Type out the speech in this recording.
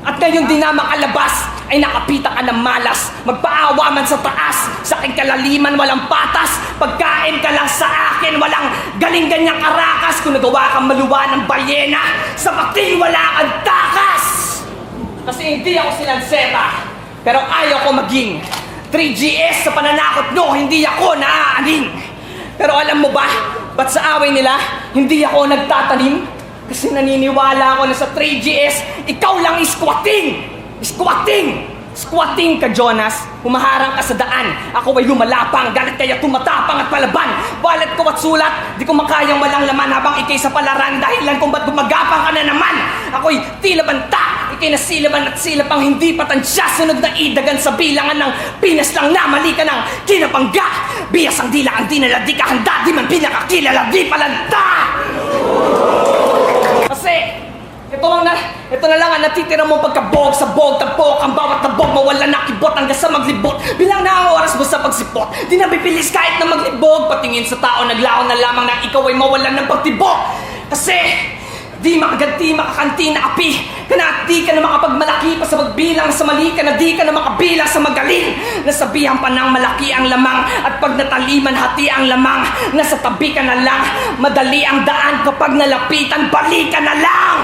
At ngayon din na makalabas ay nakapita ka ng malas. Magpaawa man sa taas, sa aking kalaliman walang patas. Pagkain ka lang sa akin, walang galing ganyang karakas. Kung nagawa kang maluwa ng balyena, sa pating wala kang takas. Kasi hindi ako sinanseta, pero ayaw ko maging 3GS sa pananakot no, hindi ako naaaning. Pero alam mo ba, ba't sa away nila, hindi ako nagtatanim? Kasi naniniwala ako na sa 3GS, ikaw lang squatting! Squatting! Squatting ka, Jonas. Humaharang ka sa daan. Ako ay lumalapang, galit kaya tumatapang at palaban. Balat ko at sulat, di ko makayang walang laman habang ikay sa palaran. Dahilan kung ba't gumagapang ka na naman. Ako'y tila banta, ikay na silaban at silapang hindi patansya. Sunod na idagan sa bilangan ng Pinas lang na mali ka ng kinapangga. Biyas ang dila, ang dinala, di ka handa, di man pinakakilala, di palanta! Kasi, ito na lang ang natitira mong pagkabog sa bog, tabok, ang bawat tabog, mawala na kibot hanggang sa maglibot. Bilang na ang oras mo sa pagsipot, di na bibilis kahit na maglibog. Patingin sa tao, naglaon na lamang na ikaw ay mawalan ng pagtibok. Kasi, di makaganti, makakanti na api, kana di ka na makapagmalaki pa sa magbilang sa mali ka na di ka na makabilang sa magaling. Nasabihan pa ng malaki ang lamang at pag nataliman hati ang lamang. Nasa tabi ka na lang, madali ang daan kapag nalapitan, balik ka na lang.